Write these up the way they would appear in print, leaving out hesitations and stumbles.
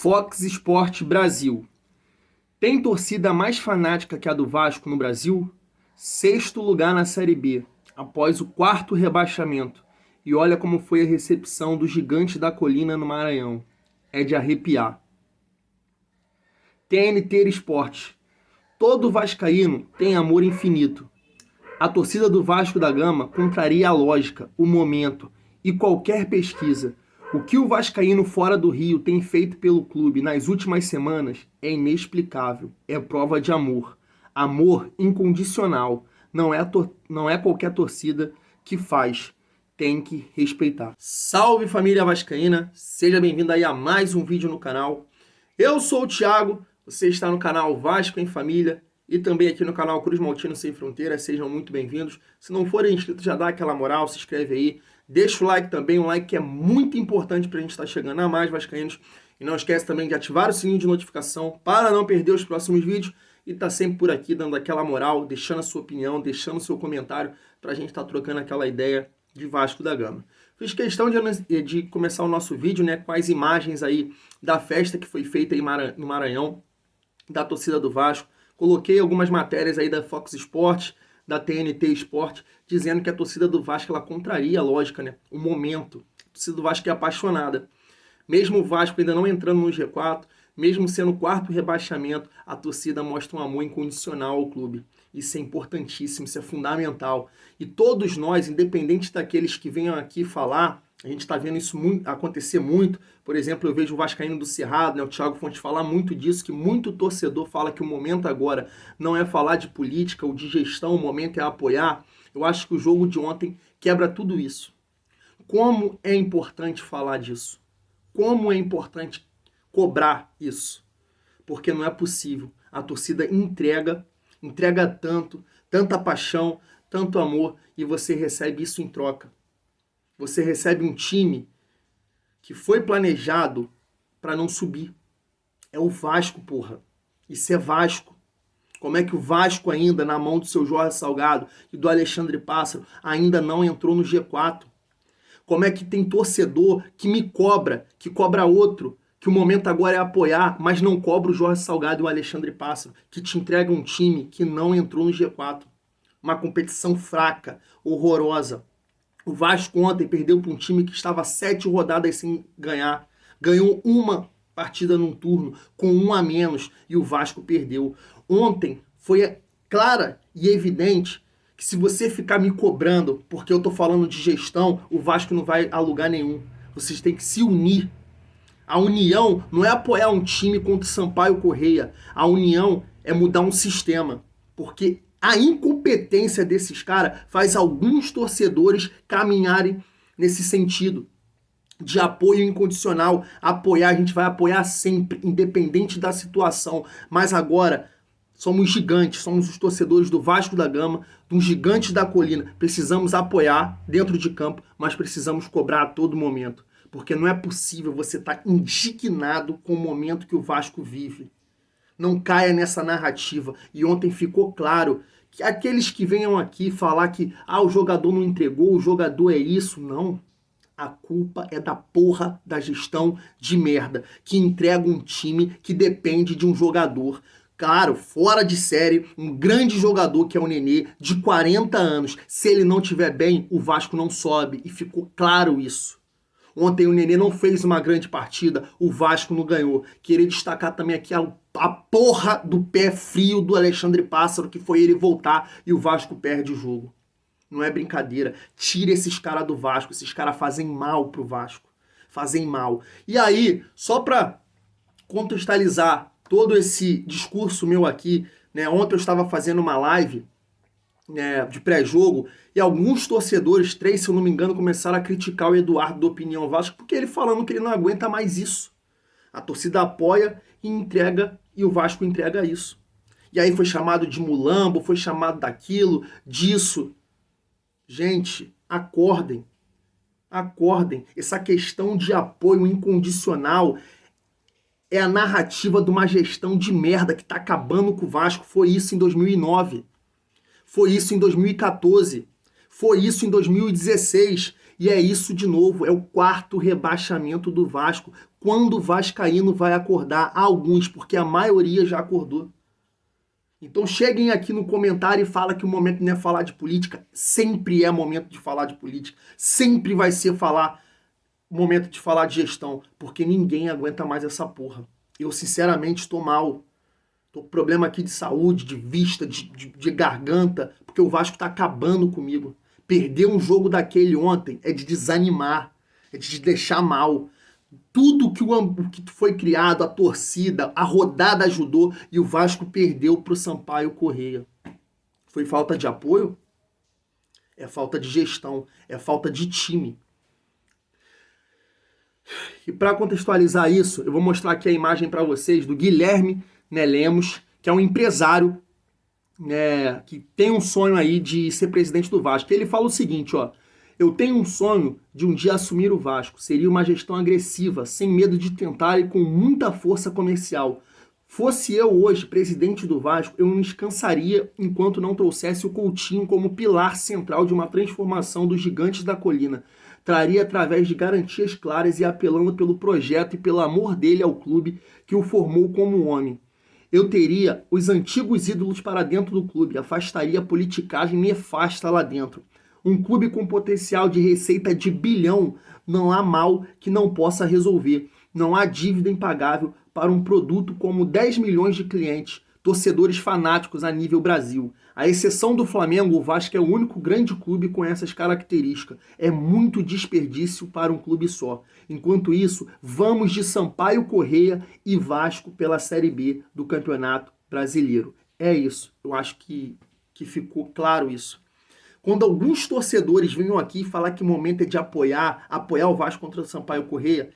Fox Sport Brasil. Tem torcida mais fanática que a do Vasco no Brasil? Sexto lugar na Série B, após o quarto rebaixamento. E olha como foi a recepção do Gigante da Colina no Maranhão. É de arrepiar. TNT Esporte. Todo vascaíno tem amor infinito. A torcida do Vasco da Gama contraria a lógica, o momento e qualquer pesquisa. O que o vascaíno fora do Rio tem feito pelo clube nas últimas semanas é inexplicável. É prova de amor. Amor incondicional. Não é qualquer torcida que faz. Tem que respeitar. Salve família vascaína. Seja bem-vindo aí a mais um vídeo no canal. Eu sou o Thiago. Você está no canal Vasco em Família e também aqui no canal Cruz Maltino Sem Fronteiras. Sejam muito bem-vindos. Se não forem inscritos, já dá aquela moral, se inscreve aí. Deixa o like também, um like que é muito importante para a gente estar chegando a mais vascaínos. E não esquece também de ativar o sininho de notificação para não perder os próximos vídeos. E tá sempre por aqui dando aquela moral, deixando a sua opinião, deixando o seu comentário para a gente estar trocando aquela ideia de Vasco da Gama. Fiz questão de começar o nosso vídeo, né, com as imagens aí da festa que foi feita aí no Maranhão, da torcida do Vasco. Coloquei algumas matérias aí da Fox Sport, da TNT Esporte, dizendo que a torcida do Vasco ela contraria a lógica, né? O momento. A torcida do Vasco é apaixonada. Mesmo o Vasco ainda não entrando no G4, mesmo sendo o quarto rebaixamento, a torcida mostra um amor incondicional ao clube. Isso é importantíssimo, isso é fundamental. E todos nós, independente daqueles que venham aqui falar, a gente está vendo isso acontecer muito. Por exemplo, eu vejo o vascaíno do Cerrado, né, o Thiago Fontes, falar muito disso, que muito torcedor fala que o momento agora não é falar de política ou de gestão, o momento é apoiar. Eu acho que o jogo de ontem quebra tudo isso. Como é importante falar disso? Como é importante cobrar isso? Porque não é possível. A torcida entrega tanto, tanta paixão, tanto amor, e você recebe isso em troca. Você recebe um time que foi planejado para não subir. É o Vasco, porra. Isso é Vasco. Como é que o Vasco ainda, na mão do seu Jorge Salgado e do Alexandre Pássaro, ainda não entrou no G4? Como é que tem torcedor que me cobra, que cobra outro, que o momento agora é apoiar, mas não cobra o Jorge Salgado e o Alexandre Pássaro, que te entrega um time que não entrou no G4? Uma competição fraca, horrorosa. O Vasco ontem perdeu para um time que estava 7 rodadas sem ganhar. Ganhou uma partida num turno com um a menos e o Vasco perdeu. Ontem foi clara e evidente que se você ficar me cobrando porque eu estou falando de gestão, o Vasco não vai a lugar nenhum. Vocês têm que se unir. A união não é apoiar um time contra o Sampaio Correia. A união é mudar um sistema. Porque a incompetência desses caras faz alguns torcedores caminharem nesse sentido de apoio incondicional. Apoiar, a gente vai apoiar sempre, independente da situação. Mas agora, somos gigantes, somos os torcedores do Vasco da Gama, dos Gigantes da Colina. Precisamos apoiar dentro de campo, mas precisamos cobrar a todo momento. Porque não é possível você estar indignado com o momento que o Vasco vive. Não caia nessa narrativa. E ontem ficou claro que aqueles que venham aqui falar que o jogador não entregou, o jogador é isso, não. A culpa é da porra da gestão de merda, que entrega um time que depende de um jogador. Claro, fora de série, um grande jogador que é o Nenê, de 40 anos. Se ele não estiver bem, o Vasco não sobe. E ficou claro isso. Ontem o Nenê não fez uma grande partida, o Vasco não ganhou. Queria destacar também aqui a porra do pé frio do Alexandre Pássaro, que foi ele voltar e o Vasco perde o jogo. Não é brincadeira. Tira esses caras do Vasco, esses caras fazem mal pro Vasco. Fazem mal. E aí, só pra contextualizar todo esse discurso meu aqui, né? Ontem eu estava fazendo uma live, né, de pré-jogo, e alguns torcedores, 3, se eu não me engano, começaram a criticar o Eduardo do Opinião Vasco, porque ele falando que ele não aguenta mais isso. A torcida apoia e entrega, e o Vasco entrega isso. E aí foi chamado de mulambo, foi chamado daquilo, disso. Gente, acordem. Acordem. Essa questão de apoio incondicional é a narrativa de uma gestão de merda que tá acabando com o Vasco. Foi isso em 2009. Foi isso em 2014, foi isso em 2016 E é isso de novo, é o 4º rebaixamento do Vasco. Quando o vascaíno vai acordar? Alguns, porque a maioria já acordou. Então cheguem aqui no comentário e fala que o momento não é falar de política. Sempre é momento de falar de política. Sempre vai ser momento de falar de gestão, porque ninguém aguenta mais essa porra. Eu sinceramente estou mal. Tô com problema aqui de saúde, de vista, de garganta, porque o Vasco tá acabando comigo. Perder um jogo daquele ontem é de desanimar, é de te deixar mal. Tudo que foi criado, a torcida, a rodada ajudou e o Vasco perdeu pro Sampaio Corrêa. Foi falta de apoio? É falta de gestão, é falta de time. E para contextualizar isso, eu vou mostrar aqui a imagem para vocês do Guilherme Lemos, que é um empresário, que tem um sonho aí de ser presidente do Vasco. Ele fala o seguinte, ó: eu tenho um sonho de um dia assumir o Vasco. Seria uma gestão agressiva, sem medo de tentar e com muita força comercial. Fosse eu hoje presidente do Vasco, eu não descansaria enquanto não trouxesse o Coutinho como pilar central de uma transformação dos gigantes da colina. Traria através de garantias claras e apelando pelo projeto e pelo amor dele ao clube que o formou como homem. Eu teria os antigos ídolos para dentro do clube, afastaria a politicagem nefasta lá dentro. Um clube com potencial de receita de bilhão, não há mal que não possa resolver. Não há dívida impagável para um produto como 10 milhões de clientes, torcedores fanáticos a nível Brasil. À exceção do Flamengo, o Vasco é o único grande clube com essas características. É muito desperdício para um clube só. Enquanto isso, vamos de Sampaio Corrêa e Vasco pela Série B do Campeonato Brasileiro. É isso. Eu acho que ficou claro isso. Quando alguns torcedores venham aqui falar que o momento é de apoiar o Vasco contra o Sampaio Corrêa,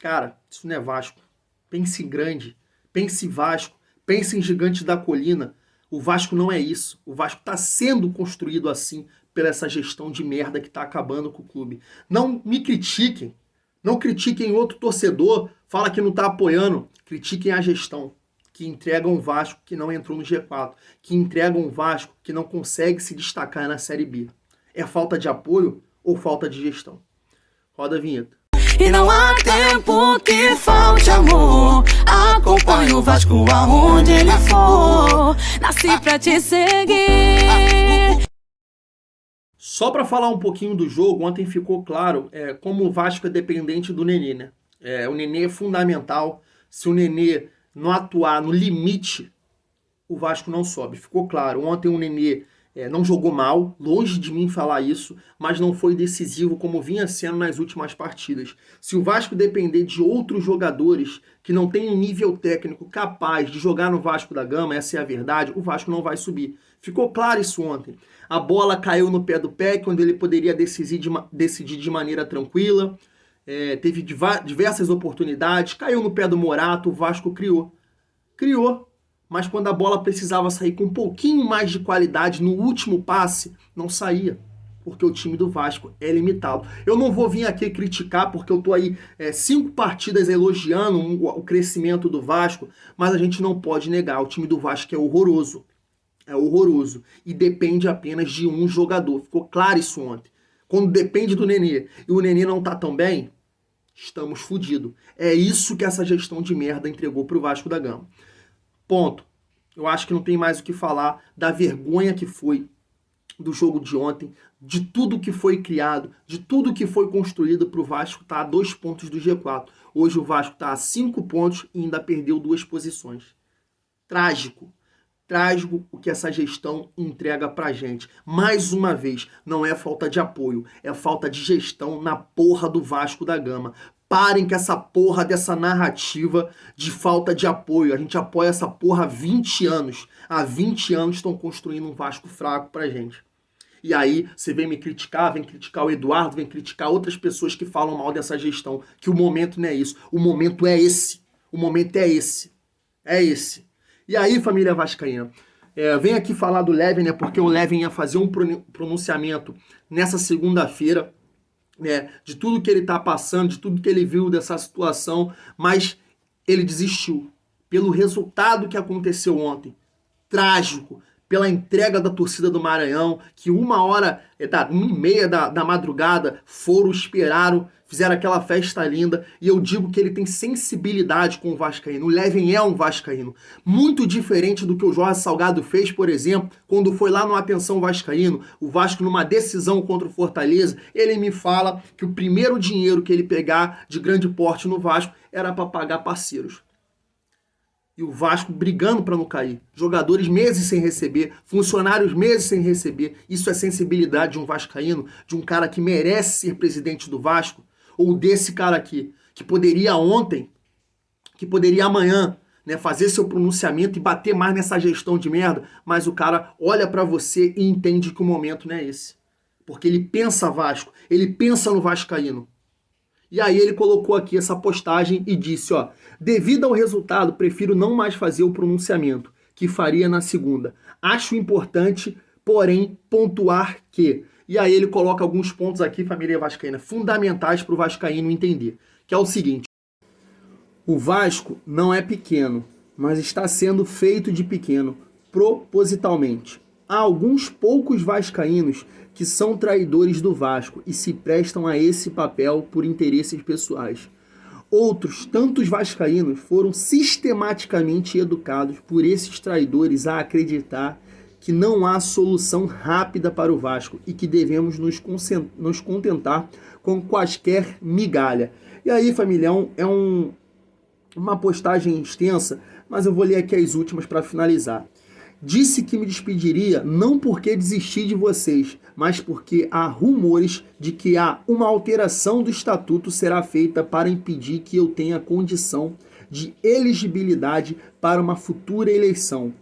cara, isso não é Vasco. Pense grande, pense Vasco, pense em Gigantes da Colina. O Vasco não é isso. O Vasco está sendo construído assim pela essa gestão de merda que está acabando com o clube. Não me critiquem. Não critiquem outro torcedor. Fala que não está apoiando. Critiquem a gestão que entrega um Vasco que não entrou no G4. Que entrega um Vasco que não consegue se destacar na Série B. É falta de apoio ou falta de gestão? Roda a vinheta. E não há tempo que falte amor. Acompanhe o Vasco aonde ele for. Nasci pra te seguir. Só para falar um pouquinho do jogo, ontem ficou claro como o Vasco é dependente do Nenê, né? O Nenê é fundamental. Se o Nenê não atuar no limite, o Vasco não sobe. Ficou claro. Ontem o Nenê não jogou mal, longe de mim falar isso, mas não foi decisivo como vinha sendo nas últimas partidas. Se o Vasco depender de outros jogadores que não têm um nível técnico capaz de jogar no Vasco da Gama, essa é a verdade, o Vasco não vai subir. Ficou claro isso ontem. A bola caiu no pé do Peck, onde ele poderia decidir de maneira tranquila. Teve diversas oportunidades, caiu no pé do Morato, o Vasco criou. Mas quando a bola precisava sair com um pouquinho mais de qualidade no último passe, não saía, porque o time do Vasco é limitado. Eu não vou vir aqui criticar, porque eu tô aí 5 partidas elogiando o crescimento do Vasco, mas a gente não pode negar, o time do Vasco é horroroso. É horroroso. E depende apenas de um jogador. Ficou claro isso ontem. Quando depende do Nenê e o Nenê não tá tão bem, estamos fodidos. É isso que essa gestão de merda entregou pro Vasco da Gama. Ponto. Eu acho que não tem mais o que falar da vergonha que foi do jogo de ontem, de tudo que foi criado, de tudo que foi construído para o Vasco estar a 2 pontos do G4. Hoje o Vasco está a 5 pontos e ainda perdeu 2 posições. Trágico. Trágico o que essa gestão entrega pra gente. Mais uma vez, não é falta de apoio, é falta de gestão na porra do Vasco da Gama. Parem com essa porra dessa narrativa de falta de apoio. A gente apoia essa porra há 20 anos. Há 20 anos estão construindo um Vasco fraco pra gente. E aí você vem me criticar, vem criticar o Eduardo, vem criticar outras pessoas que falam mal dessa gestão. Que o momento não é isso. O momento é esse. O momento é esse. É esse. E aí, família vascaína, vem aqui falar do Levin, né? Porque o Levin ia fazer um pronunciamento nessa segunda-feira, de tudo que ele tá passando, de tudo que ele viu dessa situação, mas ele desistiu pelo resultado que aconteceu ontem. Trágico, pela entrega da torcida do Maranhão, que 1h30 da madrugada foram, esperaram, fizeram aquela festa linda, e eu digo que ele tem sensibilidade com o vascaíno. O Levin é um vascaíno, muito diferente do que o Jorge Salgado fez, por exemplo, quando foi lá no Atenção Vascaíno, o Vasco numa decisão contra o Fortaleza, ele me fala que o primeiro dinheiro que ele pegar de grande porte no Vasco era para pagar parceiros. E o Vasco brigando para não cair. Jogadores meses sem receber, funcionários meses sem receber. Isso é sensibilidade de um vascaíno, de um cara que merece ser presidente do Vasco, ou desse cara aqui, que poderia ontem, que poderia amanhã, né, fazer seu pronunciamento e bater mais nessa gestão de merda, mas o cara olha para você e entende que o momento não é esse. Porque ele pensa Vasco, ele pensa no vascaíno. E aí ele colocou aqui essa postagem e disse, ó, devido ao resultado, prefiro não mais fazer o pronunciamento, que faria na segunda. Acho importante, porém, pontuar que... E aí ele coloca alguns pontos aqui, família vascaína, fundamentais para o vascaíno entender, que é o seguinte: o Vasco não é pequeno, mas está sendo feito de pequeno, propositalmente. Há alguns poucos vascaínos que são traidores do Vasco e se prestam a esse papel por interesses pessoais. Outros tantos vascaínos foram sistematicamente educados por esses traidores a acreditar que não há solução rápida para o Vasco e que devemos nos contentar com quaisquer migalha. E aí, família, uma postagem extensa, mas eu vou ler aqui as últimas para finalizar. Disse que me despediria não porque desisti de vocês, mas porque há rumores de que uma alteração do estatuto será feita para impedir que eu tenha condição de elegibilidade para uma futura eleição.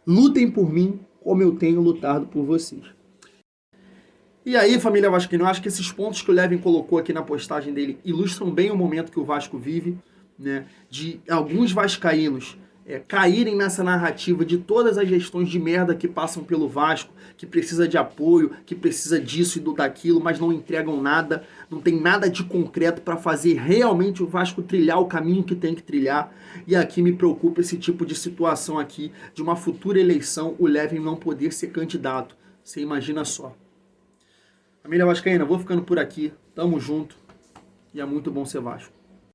Lutem por mim como eu tenho lutado por vocês. E aí, família vascaína, eu acho que esses pontos que o Levin colocou aqui na postagem dele ilustram bem o momento que o Vasco vive, né? De alguns vascaínos caírem nessa narrativa de todas as gestões de merda que passam pelo Vasco, que precisa de apoio, que precisa disso e daquilo, mas não entregam nada, não tem nada de concreto para fazer realmente o Vasco trilhar o caminho que tem que trilhar. E aqui me preocupa esse tipo de situação aqui, de uma futura eleição, o Levin não poder ser candidato. Você imagina só. Família vascaína, vou ficando por aqui, tamo junto e é muito bom ser Vasco.